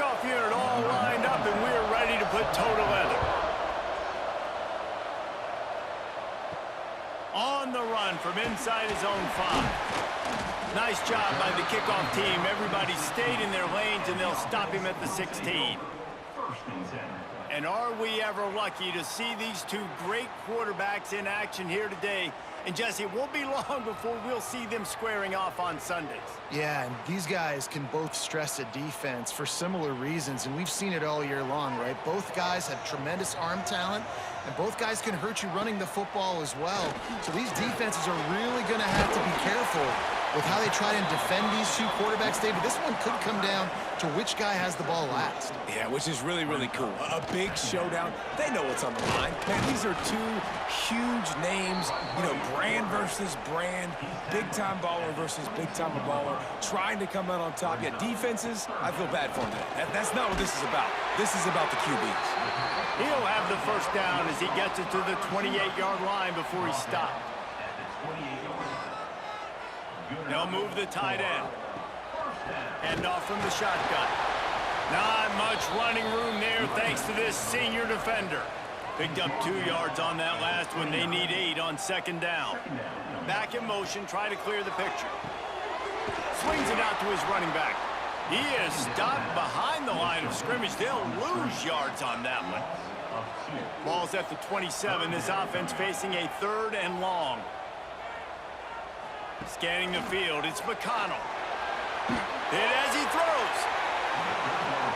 Kickoff unit all lined up, and we're ready to put toe to leather. On the run from inside his own 5. Nice job by the kickoff team. Everybody stayed in their lanes, and they'll stop him at the 16. And are we ever lucky to see these two great quarterbacks in action here today. And, Jesse, it won't be long before we'll see them squaring off on Sundays. Yeah, and these guys can both stress a defense for similar reasons, and we've seen it all year long, right? Both guys have tremendous arm talent, and both guys can hurt you running the football as well. So these defenses are really going to have to be careful with how they try and defend these two quarterbacks, David. This one could come down to which guy has the ball last. Yeah, which is really, really cool. A big showdown. They know what's on the line. Man, these are two huge names, you know, brand versus brand, big-time baller versus big-time baller, trying to come out on top. Yeah, defenses, I feel bad for them today. That's not what this is about. This is about the QBs. He'll have the first down as he gets it to the 28-yard line before he stopped. They'll move the tight end. Hand off from the shotgun. Not much running room there thanks to this senior defender. Picked up 2 yards on that last one. They need 8 on second down. Back in motion, try to clear the picture. Swings it out to his running back. He is stopped behind the line of scrimmage. They'll lose yards on that one. Ball's at the 27. This offense facing a 3rd and long. Scanning the field, it's McConnell. Hit as he throws.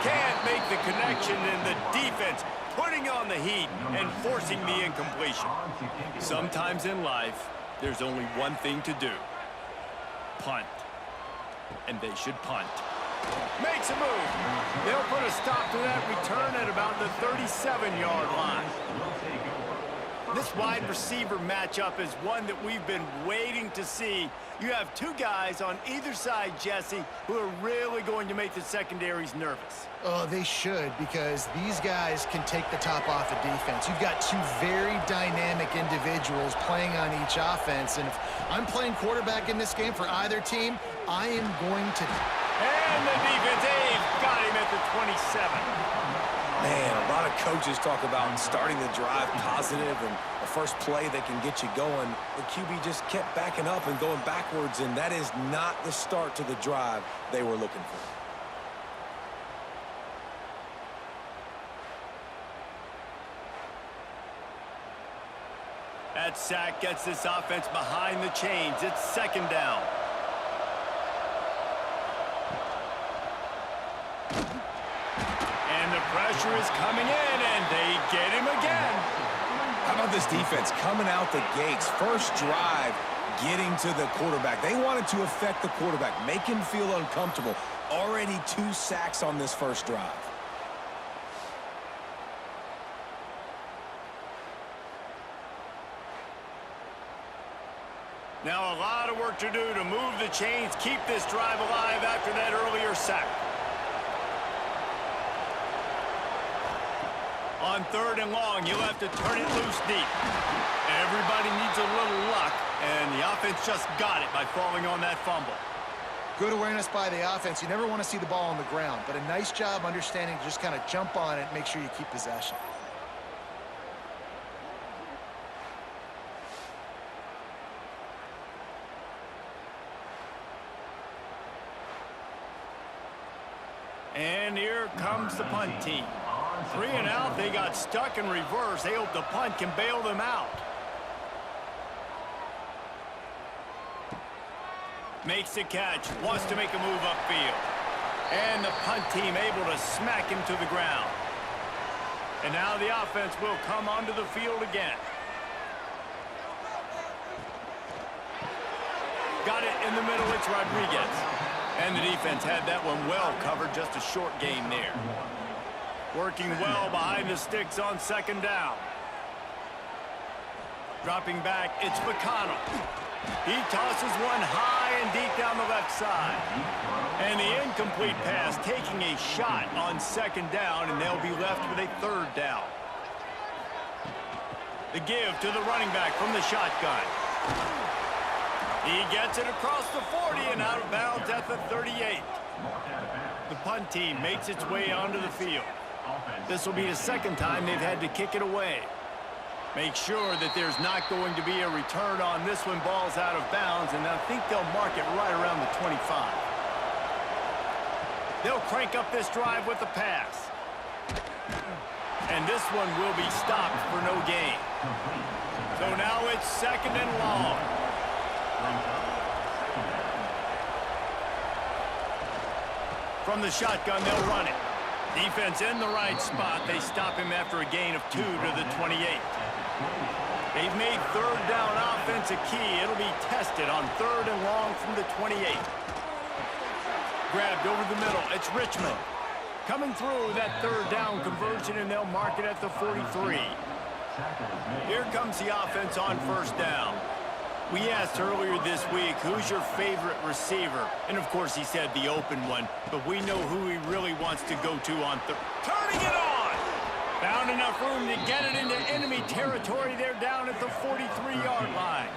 Can't make the connection, and the defense putting on the heat and forcing the incompletion. Sometimes in life, there's only one thing to do. Punt. And they should punt. Makes a move. They'll put a stop to that return at about the 37-yard line. This wide receiver matchup is one that we've been waiting to see. You have two guys on either side, Jesse, who are really going to make the secondaries nervous. Oh, they should, because these guys can take the top off of defense. You've got two very dynamic individuals playing on each offense, and if I'm playing quarterback in this game for either team, I am going to... And the defense, they've got him at the 27. Man, a lot of coaches talk about starting the drive positive and the first play that can get you going. The QB just kept backing up and going backwards, and that is not the start to the drive they were looking for. That sack gets this offense behind the chains. It's second down. And the pressure is coming in, and they get him again. How about this defense coming out the gates? First drive, getting to the quarterback. They wanted to affect the quarterback, make him feel uncomfortable. Already 2 sacks on this first drive. Now a lot of work to do to move the chains, keep this drive alive after that earlier sack. On 3rd and long, you'll have to turn it loose deep. Everybody needs a little luck, and the offense just got it by falling on that fumble. Good awareness by the offense. You never want to see the ball on the ground, but a nice job understanding to just kind of jump on it and make sure you keep possession. And here comes the punt team. 3 and out, they got stuck in reverse. They hope the punt can bail them out. Makes the catch, wants to make a move upfield. And the punt team able to smack him to the ground. And now the offense will come onto the field again. Got it in the middle, it's Rodriguez. And the defense had that one well covered, just a short game there. Working well behind the sticks on second down. Dropping back, it's McConnell. He tosses one high and deep down the left side. And the incomplete pass taking a shot on second down, and they'll be left with a 3rd down. The give to the running back from the shotgun. He gets it across the 40 and out of bounds at the 38. The punt team makes its way onto the field. This will be the second time they've had to kick it away. Make sure that there's not going to be a return on this when ball's out of bounds, and I think they'll mark it right around the 25. They'll crank up this drive with the pass. And this one will be stopped for no gain. So now it's 2nd and long. From the shotgun, they'll run it. Defense in the right spot. They stop him after a gain of 2 to the 28. They've made 3rd down offense a key. It'll be tested on 3rd and long from the 28. Grabbed over the middle. It's Richmond. Coming through that 3rd down conversion, and they'll mark it at the 43. Here comes the offense on 1st down. We asked earlier this week, who's your favorite receiver? And, of course, he said the open one, but we know who he really wants to go to on third. Turning it on! Found enough room to get it into enemy territory. They're down at the 43-yard line.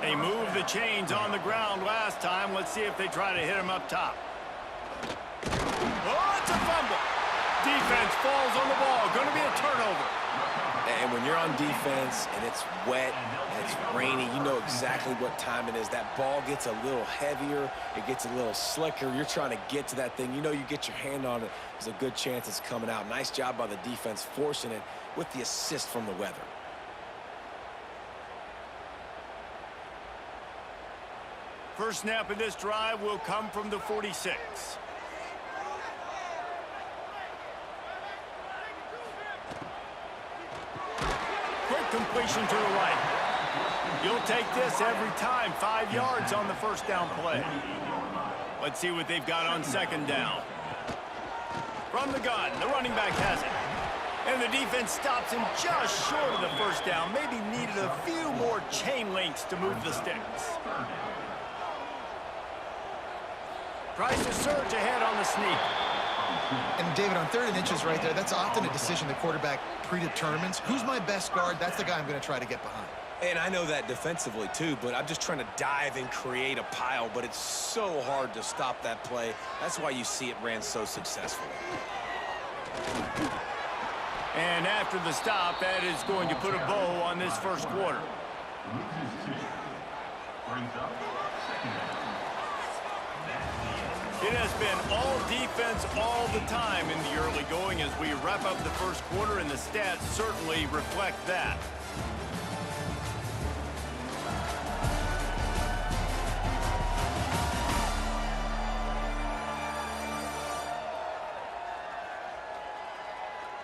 They moved the chains on the ground last time. Let's see if they try to hit him up top. Oh, it's a fumble. Defense falls on the ball. Going to be a turnover. And when you're on defense and it's wet and it's rainy, you know exactly what time it is. That ball gets a little heavier. It gets a little slicker. You're trying to get to that thing. You know you get your hand on it. There's a good chance it's coming out. Nice job by the defense forcing it with the assist from the weather. First snap of this drive will come from the 46. Completion to the right. You'll take this every time. 5 yards on the 1st down play. Let's see what they've got on 2nd down. From the gun, the running back has it. And the defense stops him just short of the 1st down. Maybe needed a few more chain links to move the sticks. Tries to surge ahead on the sneak. And David, on 3rd and inches right there, that's often a decision the quarterback predetermines. Who's my best guard? That's the guy I'm going to try to get behind. And I know that defensively too, but I'm just trying to dive and create a pile, but it's so hard to stop that play. That's why you see it ran so successfully. And after the stop, that is going to put a bow on this 1st quarter. It has been all defense all the time in the early going as we wrap up the 1st quarter, and the stats certainly reflect that.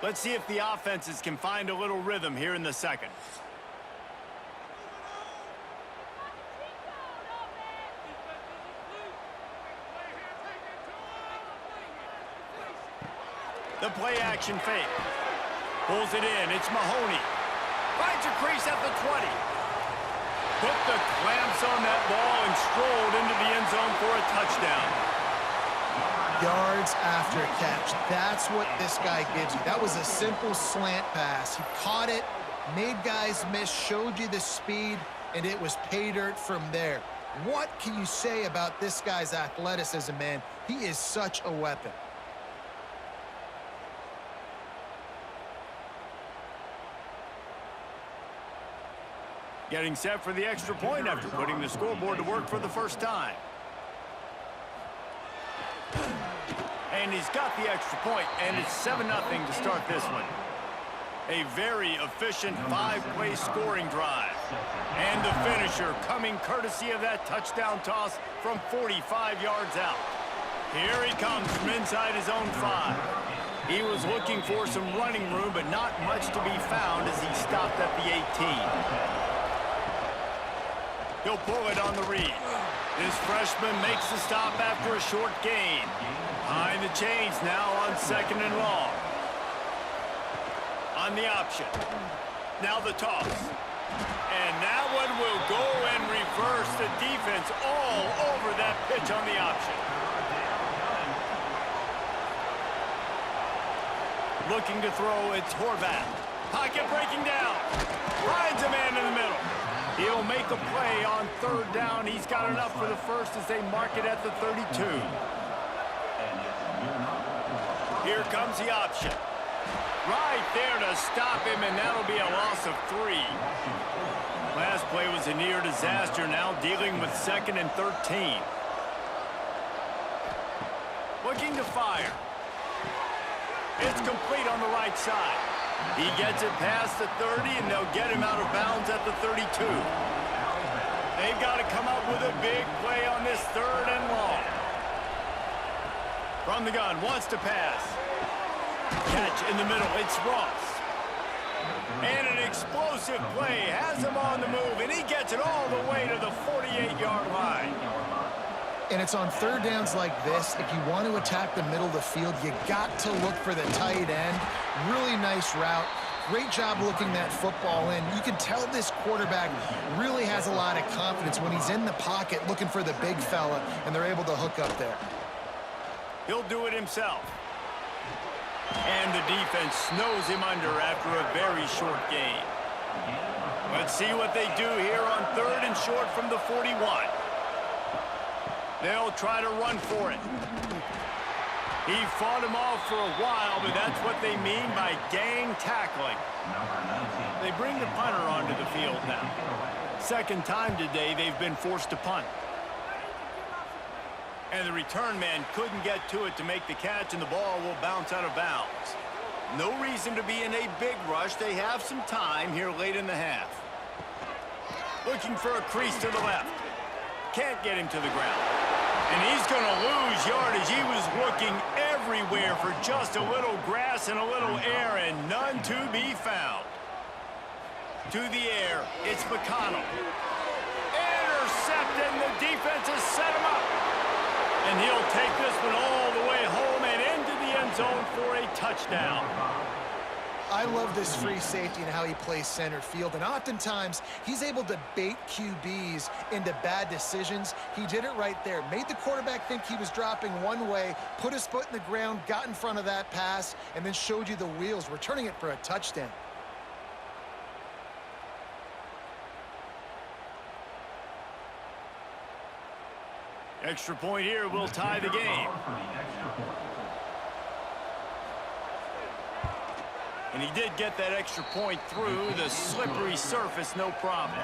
Let's see if the offenses can find a little rhythm here in the 2nd. The play-action fake. Pulls it in. It's Mahoney. Finds a crease at the 20. Put the clamps on that ball and strolled into the end zone for a touchdown. Yards after catch. That's what this guy gives you. That was a simple slant pass. He caught it, made guys miss, showed you the speed, and it was pay dirt from there. What can you say about this guy's athleticism, man? He is such a weapon. Getting set for the extra point after putting the scoreboard to work for the 1st time. And he's got the extra point, and it's 7-0 to start this one. A very efficient 5-play scoring drive. And the finisher coming courtesy of that touchdown toss from 45 yards out. Here he comes from inside his own 5. He was looking for some running room, but not much to be found as he stopped at the 18. He'll pull it on the read. This freshman makes the stop after a short gain. Behind the chains now on 2nd and long. On the option. Now the toss. And that one will go and reverse the defense all over that pitch on the option. Looking to throw, it's Horvath. Pocket breaking down. Finds a man in the middle. He'll make a play on 3rd down. He's got enough for the 1st as they mark it at the 32. Here comes the option. Right there to stop him, and that'll be a loss of 3. Last play was a near disaster, now dealing with 2nd and 13. Looking to fire. It's complete on the right side. He gets it past the 30, and they'll get him out of bounds at the 32. They've got to come up with a big play on this 3rd and long. From the gun, wants to pass. Catch in the middle, it's Ross. And an explosive play, has him on the move, and he gets it all the way to the 48-yard line. And it's on 3rd downs like this, if you want to attack the middle of the field, you got to look for the tight end. Really nice route. Great job looking that football in. You can tell this quarterback really has a lot of confidence when he's in the pocket looking for the big fella, and they're able to hook up there. He'll do it himself. And the defense snows him under after a very short gain. Let's see what they do here on 3rd and short from the 41. They'll try to run for it. He fought him off for a while, but that's what they mean by gang tackling. They bring the punter onto the field now. 2nd time today they've been forced to punt. And the return man couldn't get to it to make the catch, and the ball will bounce out of bounds. No reason to be in a big rush. They have some time here late in the half. Looking for a crease to the left. Can't get him to the ground. And he's going to lose yardage. He was looking everywhere for just a little grass and a little air, and none to be found. To the air, it's McConnell. Intercepted, and the defense has set him up. And he'll take this one all the way home and into the end zone for a touchdown. I love this free safety and how he plays center field, and oftentimes he's able to bait QBs into bad decisions. He did it right there. Made the quarterback think he was dropping one way, put his foot in the ground, got in front of that pass, and then showed you the wheels, returning it for a touchdown. Extra point here will tie the game. And he did get that extra point through the slippery surface, no problem.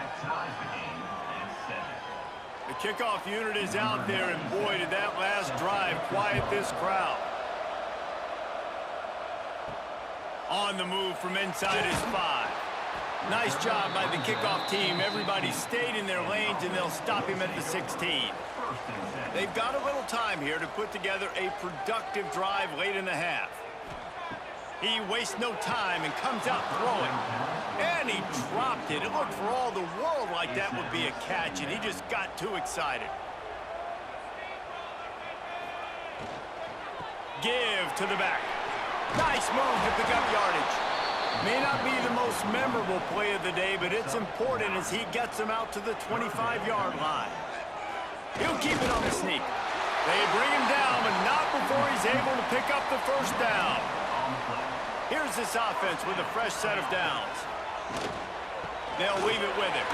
The kickoff unit is out there, and boy, did that last drive quiet this crowd. On the move from inside his 5. Nice job by the kickoff team. Everybody stayed in their lanes, and they'll stop him at the 16. They've got a little time here to put together a productive drive late in the half. He wastes no time and comes out throwing. And he dropped it. It looked for all the world like that would be a catch, and he just got too excited. Give to the back. Nice move to pick up yardage. May not be the most memorable play of the day, but it's important as he gets him out to the 25-yard line. He'll keep it on the sneak. They bring him down, but not before he's able to pick up the 1st down. Here's this offense with a fresh set of downs. They'll leave it with him.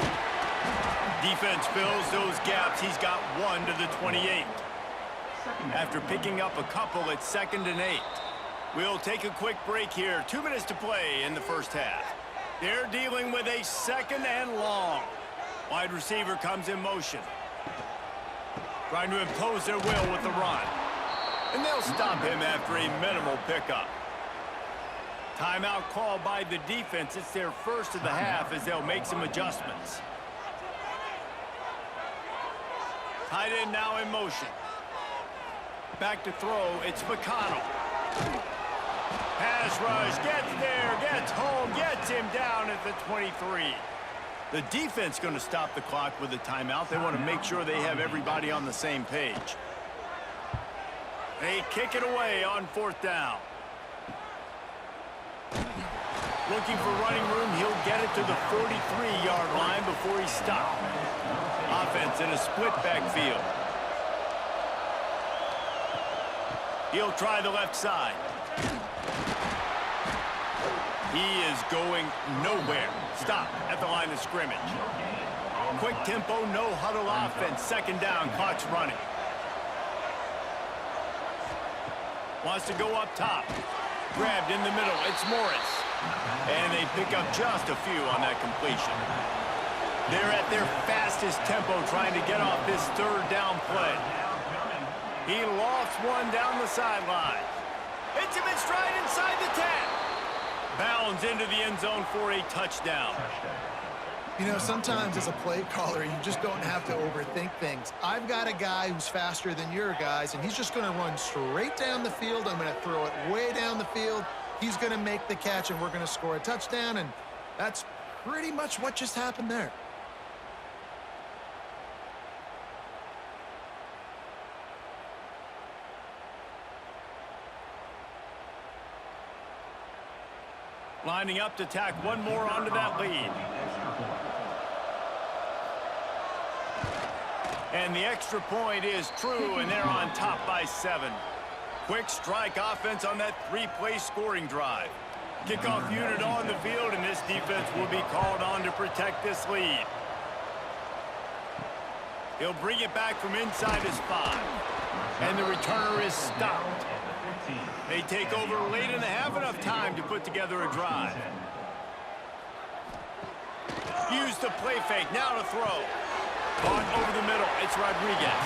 Defense fills those gaps. He's got 1 to the 28. After picking up a couple, it's 2nd and 8. We'll take a quick break here. 2 minutes to play in the first half. They're dealing with a 2nd and long. Wide receiver comes in motion. Trying to impose their will with the run. And they'll stop him after a minimal pickup. Timeout called by the defense. It's their first of the half as they'll make some adjustments. Tight end now in motion. Back to throw, it's McConnell. Pass rush, gets there, gets home, gets him down at the 23. The defense going to stop the clock with a timeout. They want to make sure they have everybody on the same page. They kick it away on 4th down. Looking for running room, he'll get it to the 43-yard line before he's stopped. Offense in a split backfield. He'll try the left side. He is going nowhere. Stop at the line of scrimmage. Quick tempo, no huddle offense. 2nd down, clock's running. Wants to go up top. Grabbed in the middle. It's Morris. And they pick up just a few on that completion. They're at their fastest tempo trying to get off this third down play. He lofts one down the sideline. Hits him in stride inside the 10. Bounds into the end zone for a touchdown. You know, sometimes as a play caller, you just don't have to overthink things. I've got a guy who's faster than your guys, and he's just going to run straight down the field. I'm going to throw it way down the field. He's going to make the catch, and we're going to score a touchdown, and that's pretty much what just happened there. Lining up to tack one more onto that lead. And the extra point is true, and they're on top by 7. Quick strike offense on that 3-play scoring drive. Kickoff unit on the field, and this defense will be called on to protect this lead. He'll bring it back from inside his 5. And the returner is stopped. They take over late in the half, enough time to put together a drive. Use the play fake, now to throw. Caught over the middle, it's Rodriguez.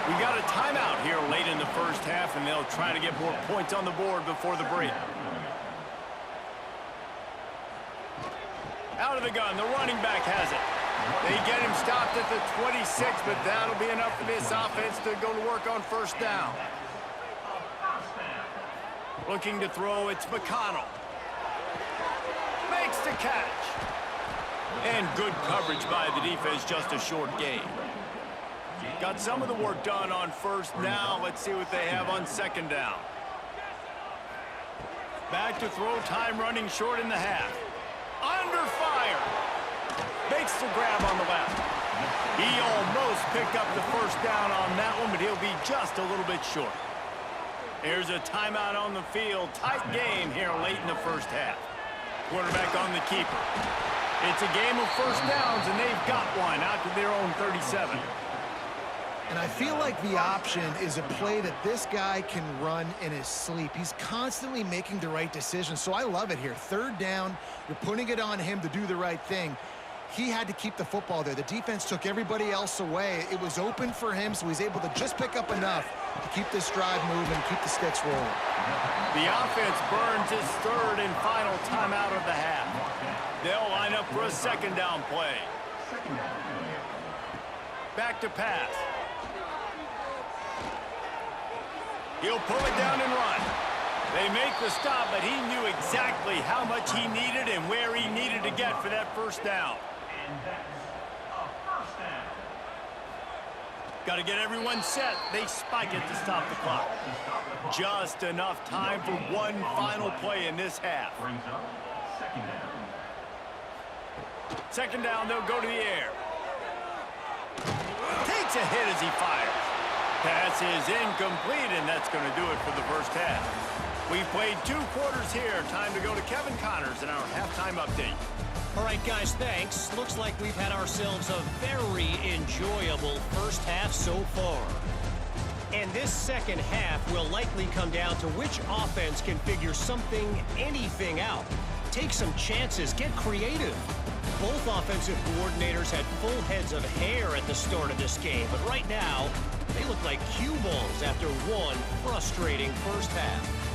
We got a timeout here late in the first half, and they'll try to get more points on the board before the break. Out of the gun, the running back has it. They get him stopped at the 26, but that'll be enough for this offense to go to work on first down. Looking to throw, it's McConnell. Makes the catch. And good coverage by the defense, just a short gain. Got some of the work done on first. Now let's see what they have on second down. Back to throw, time running short in the half. Under fire. Makes the grab on the left. He almost picked up the first down on that one, but he'll be just a little bit short. Here's a timeout on the field. Tight game here late in the first half. Quarterback on the keeper. It's a game of first downs, and they've got one out to their own 37. And I feel like the option is a play that this guy can run in his sleep. He's constantly making the right decision, so I love it here. Third down, you're putting it on him to do the right thing. He had to keep the football there. The defense took everybody else away. It was open for him, so he's able to just pick up enough to keep this drive moving, keep the sticks rolling. The offense burns its third and final timeout of the half. They'll line up for a second down play. Back to pass. He'll pull it down and run. They make the stop, but he knew exactly how much he needed and where he needed to get for that first down. Got to get everyone set. They spike it to stop the clock. Just enough time for one final play in this half. Second down, they'll go to the air. Takes a hit as he fires. Pass is incomplete, and that's going to do it for the first half. We've played 2 quarters here. Time to go to Kevin Connors in our halftime update. All right, guys, thanks. Looks like we've had ourselves a very enjoyable first half so far. And this second half will likely come down to which offense can figure something, anything out. Take some chances, get creative. Both offensive coordinators had full heads of hair at the start of this game, but right now, they look like cue balls after one frustrating first half.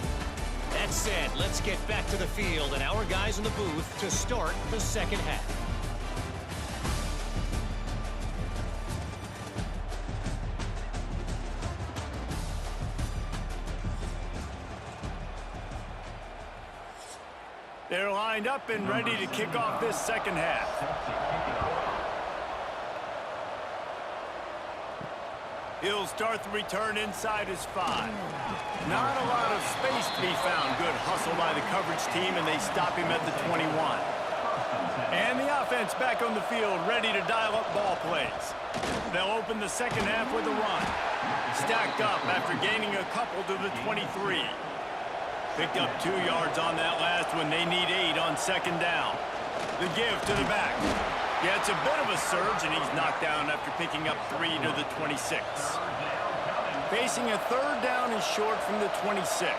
That said, let's get back to the field and our guys in the booth to start the second half. They're lined up and ready to kick off this second half. He'll start the return inside his 5. Not a lot of space to be found. Good hustle by the coverage team, and they stop him at the 21. And the offense back on the field, ready to dial up ball plays. They'll open the second half with a run. Stacked up after gaining a couple to the 23. Picked up 2 yards on that last one. They need 8 on second down. The give to the back. Yeah, it's a bit of a surge, and he's knocked down after picking up 3 to the 26. Facing a third down and short from the 26.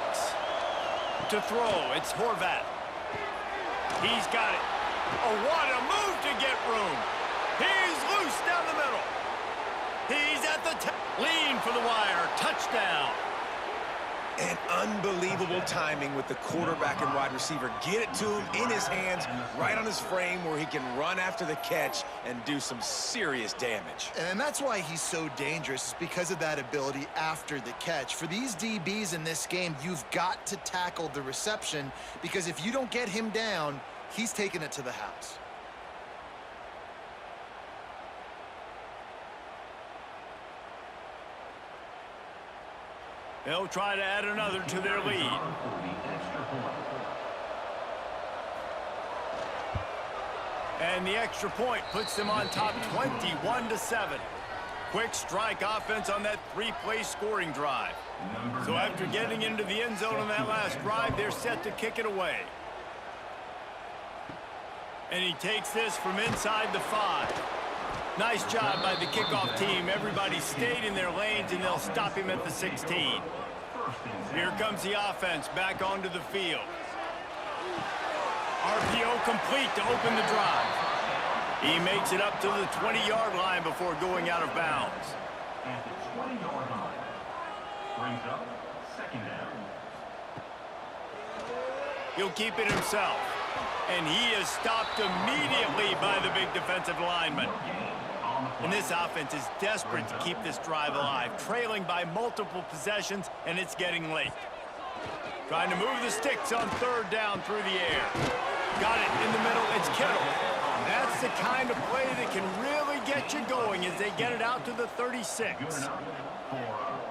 To throw, it's Horvat. He's got it. Oh, what a move to get room. He's loose down the middle. He's at the lean for the wire. Touchdown. And unbelievable timing with the quarterback and wide receiver. Get it to him in his hands, right on his frame where he can run after the catch and do some serious damage. And that's why he's so dangerous, because of that ability after the catch. For these DBs in this game, you've got to tackle the reception, because if you don't get him down, he's taking it to the house. They'll try to add another to their lead. And the extra point puts them on top 21-7. Quick strike offense on that three-play scoring drive. So after getting into the end zone on that last drive, they're set to kick it away. And he takes this from inside the 5. Nice job by the kickoff team. Everybody stayed in their lanes, and they'll stop him at the 16. Here comes the offense back onto the field. RPO complete to open the drive. He makes it up to the 20-yard line before going out of bounds. At the 20-yard line, brings up second down. He'll keep it himself. And he is stopped immediately by the big defensive lineman. And this offense is desperate to keep this drive alive, trailing by multiple possessions, and it's getting late. Trying to move the sticks on third down through the air. Got it in the middle. It's Kittle. That's the kind of play that can really get you going as they get it out to the 36.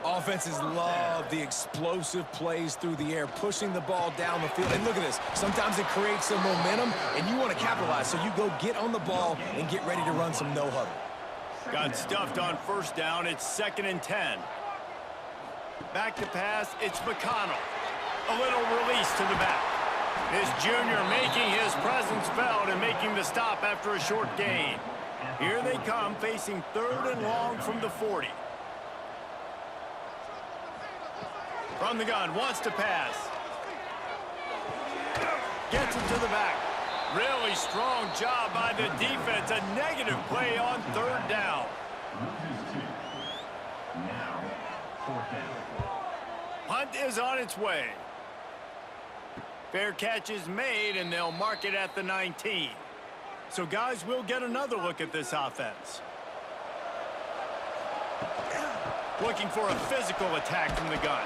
Offenses love the explosive plays through the air, pushing the ball down the field. And look at this. Sometimes it creates some momentum, and you want to capitalize. So you go get on the ball and get ready to run some no-huddle. Got stuffed on first down. It's 2nd and 10. Back to pass. It's McConnell. A little release to the back. This junior making his presence felt and making the stop after a short gain. Here they come, facing 3rd and long from the 40. From the gun, wants to pass. Gets it to the back. Really strong job by the defense. A negative play on 3rd down. Now, 4th down. Punt is on its way. Fair catch is made, and they'll mark it at the 19. So, guys, we'll get another look at this offense. Looking for a physical attack from the gun.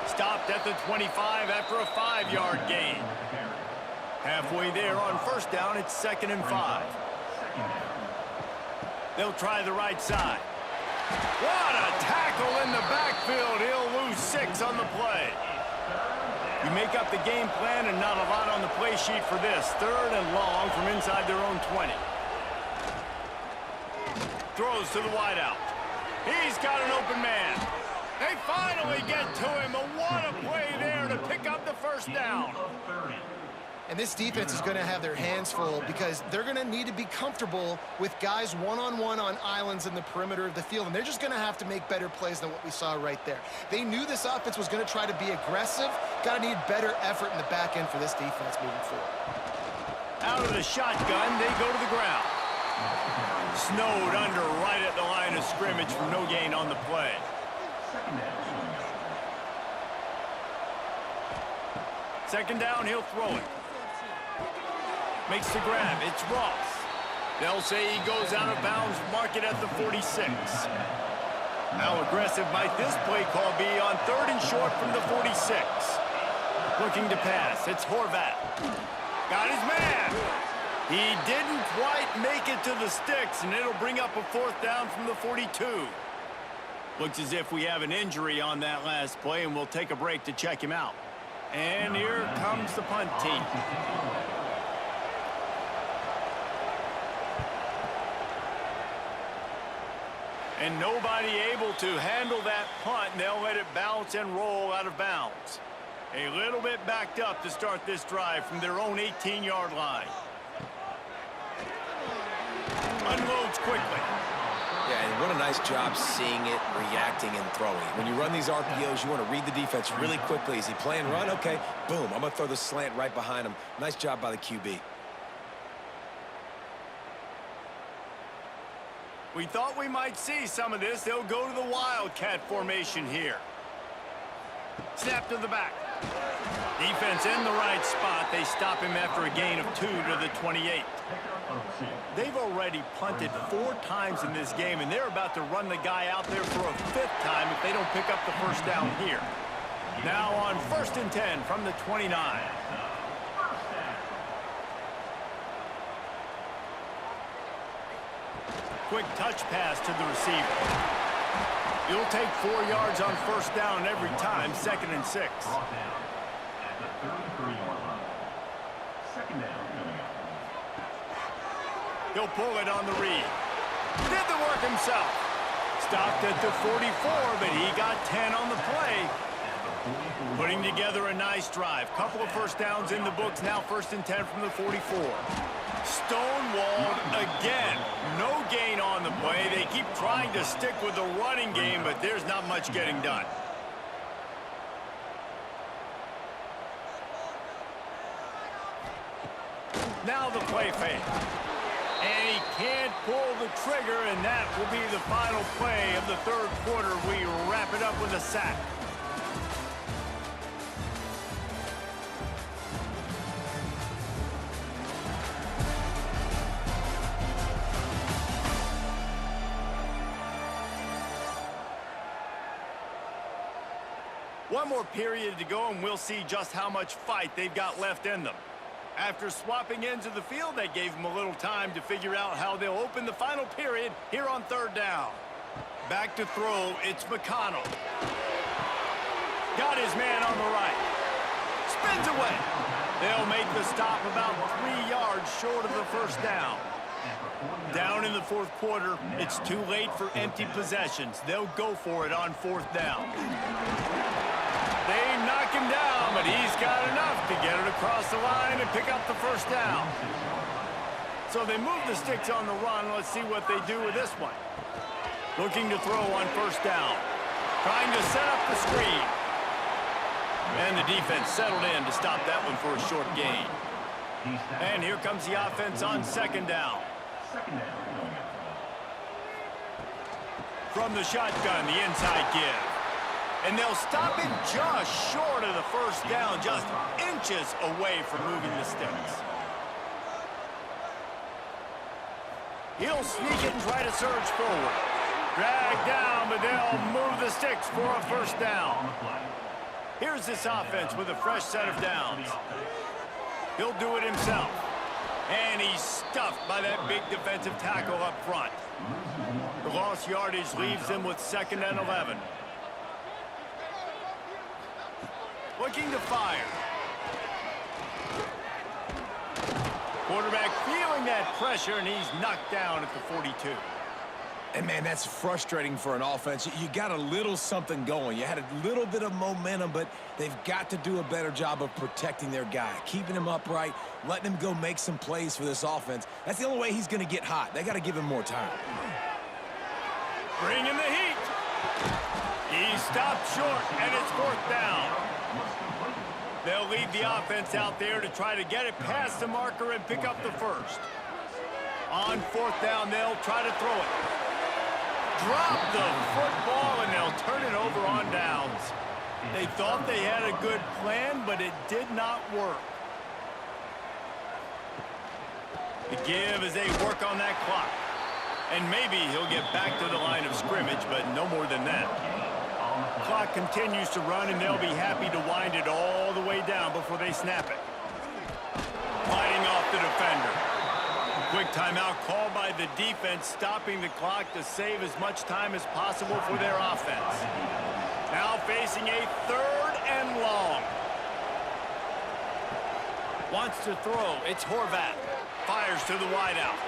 Stopped at the 25 after a 5-yard gain. Halfway there on first down, it's 2nd and 5. They'll try the right side. What a tackle in the backfield. He'll lose 6 on the play. You make up the game plan and not a lot on the play sheet for this. 3rd and long from inside their own 20. Throws to the wideout. He's got an open man. They finally get to him. What a play there to pick up the first down. And this defense is going to have their hands full, because they're going to need to be comfortable with guys one-on-one on islands in the perimeter of the field, and they're just going to have to make better plays than what we saw right there. They knew this offense was going to try to be aggressive. Got to need better effort in the back end for this defense moving forward. Out of the shotgun, they go to the ground. Snowed under right at the line of scrimmage for no gain on the play. Second down, he'll throw it. Makes the grab. It's Ross. They'll say he goes out of bounds, mark it at the 46. How aggressive might this play call be on 3rd and short from the 46? Looking to pass. It's Horvat. Got his man. He didn't quite make it to the sticks, and it'll bring up a 4th down from the 42. Looks as if we have an injury on that last play, and we'll take a break to check him out. And here comes the punt team. And nobody able to handle that punt, and they'll let it bounce and roll out of bounds. A little bit backed up to start this drive from their own 18-yard line. Unloads quickly. Yeah, and what a nice job seeing it, reacting, and throwing. When you run these RPOs, you want to read the defense really quickly. Is he playing run? Okay, boom. I'm going to throw the slant right behind him. Nice job by the QB. We thought we might see some of this. They'll go to the Wildcat formation here. Snap to the back. Defense in the right spot. They stop him after a gain of 2 to the 28. They've already punted 4 times in this game, and they're about to run the guy out there for a 5th time if they don't pick up the first down here. Now on 1st and 10 from the 29. Quick touch pass to the receiver. You'll take 4 yards on 1st down every time, 2nd and 6. At the 33-yard line. 2nd down coming up. He'll pull it on the read. Did the work himself. Stopped at the 44, but he got 10 on the play. Putting together a nice drive. Couple of 1st downs in the books. Now 1st and 10 from the 44. Stonewalled again. No gain on the play. They keep trying to stick with the running game, but there's not much getting done. Now the play fake. And he can't pull the trigger, and that will be the final play of the 3rd quarter. We wrap it up with a sack. One more period to go, and we'll see just how much fight they've got left in them. After swapping ends of the field, that gave them a little time to figure out how they'll open the final period here on 3rd down. Back to throw, it's McConnell. Got his man on the right. Spins away. They'll make the stop about 3 yards short of the 1st down. Down in the 4th quarter, it's too late for empty possessions. They'll go for it on 4th down. They knock him down, but he's got enough to get it across the line and pick up the 1st down. So they move the sticks on the run. Let's see what they do with this one. Looking to throw on 1st down. Trying to set up the screen. And the defense settled in to stop that one for a short gain. And here comes the offense on 2nd down. From the shotgun, the inside give. And they'll stop him just short of the 1st down, just inches away from moving the sticks. He'll sneak it and try to surge forward. Drag down, but they'll move the sticks for a 1st down. Here's this offense with a fresh set of downs. He'll do it himself. And he's stuffed by that big defensive tackle up front. The lost yardage leaves him with 2nd and 11. Looking to fire. Quarterback feeling that pressure, and he's knocked down at the 42. And, man, that's frustrating for an offense. You got a little something going. You had a little bit of momentum, but they've got to do a better job of protecting their guy, keeping him upright, letting him go make some plays for this offense. That's the only way he's going to get hot. They got to give him more time. Bring in the heat. He stopped short, and it's 4th down. They'll leave the offense out there to try to get it past the marker and pick up the 1st. On 4th down, they'll try to throw it. Drop the football, and they'll turn it over on downs. They thought they had a good plan, but it did not work. The give as they work on that clock. And maybe he'll get back to the line of scrimmage, but no more than that. Clock continues to run, and they'll be happy to wind it all the way down before they snap it. Fighting off the defender. Quick timeout called by the defense, stopping the clock to save as much time as possible for their offense. Now facing a 3rd and long. Wants to throw. It's Horvat. Fires to the wideout.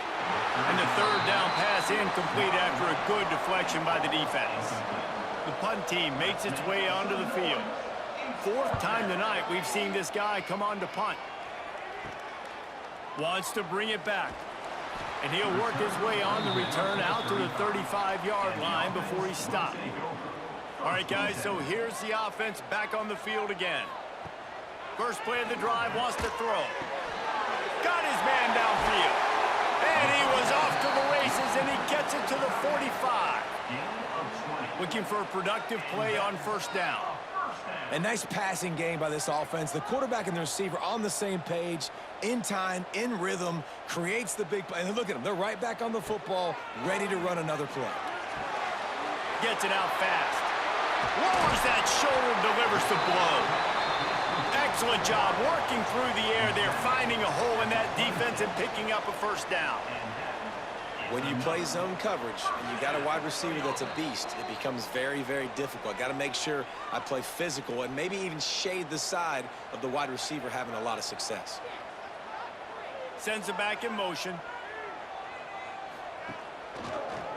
And the 3rd down pass incomplete after a good deflection by the defense. The punt team makes its way onto the field. 4th time tonight we've seen this guy come on to punt. Wants to bring it back. And he'll work his way on the return out to the 35-yard line before he stopped. All right, guys, so here's the offense back on the field again. First play of the drive, wants to throw. Got his man downfield. And he was off to the races, and he gets it to the 45. Looking for a productive play on first down. A nice passing game by this offense. The quarterback and the receiver on the same page, in time, in rhythm, creates the big play. And look at them. They're right back on the football, ready to run another play. Gets it out fast. Lowers that shoulder, delivers the blow. Excellent job working through the air there, finding a hole in that defense and picking up a first down. When you play zone coverage and you got a wide receiver that's a beast, it becomes very, very difficult. Got to make sure I play physical and maybe even shade the side of the wide receiver having a lot of success. Sends it back in motion.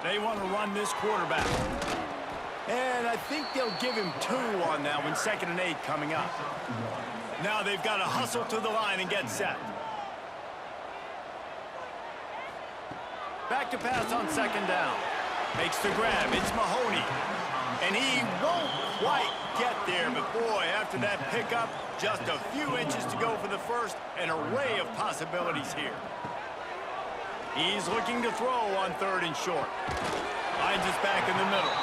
They want to run this quarterback. And I think they'll give him 2 on that one, 2nd and 8 coming up. Now they've got to hustle to the line and get set. Back to pass on 2nd down. Makes the grab. It's Mahoney. And he won't quite get there. But, boy, after that pickup, just a few inches to go for the first. An array of possibilities here. He's looking to throw on 3rd and short. Finds us back in the middle.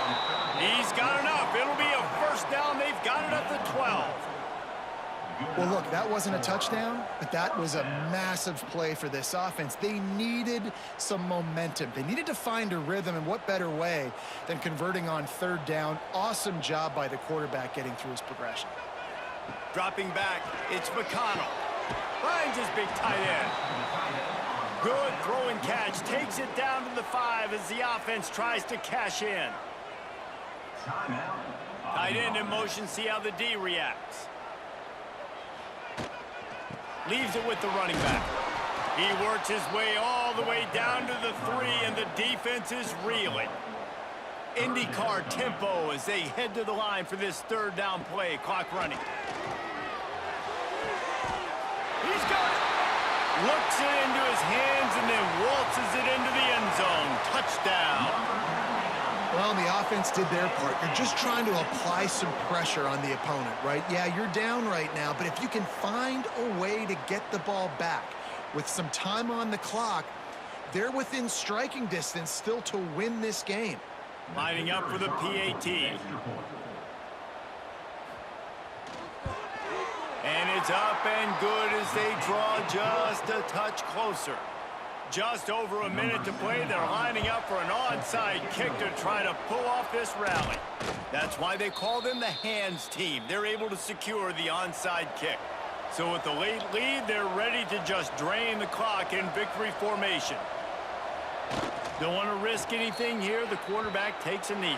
He's got enough. It'll be a first down. They've got it at the 12. Well, look, that wasn't a touchdown, but that was a massive play for this offense. They needed some momentum. They needed to find a rhythm, and what better way than converting on 3rd down. Awesome job by the quarterback getting through his progression. Dropping back, it's McConnell. Finds his big tight end. Good throw and catch. Takes it down to the 5 as the offense tries to cash in. Tight end in motion, see how the D reacts. Leaves it with the running back. He works his way all the way down to the 3, and the defense is reeling. IndyCar tempo as they head to the line for this 3rd down play. Clock running. He's got it. Looks it into his hands and then waltzes it into the end zone. Touchdown. Well, the offense did their part. You're just trying to apply some pressure on the opponent, right? Yeah, you're down right now, but if you can find a way to get the ball back with some time on the clock, they're within striking distance still to win this game. Lining up for the PAT. And it's up and good as they draw just a touch closer. Just over a minute to play. They're lining up for an onside kick to try to pull off this rally. That's why they call them the hands team. They're able to secure the onside kick. So with the late lead, they're ready to just drain the clock in victory formation. Don't want to risk anything here. The quarterback takes a knee.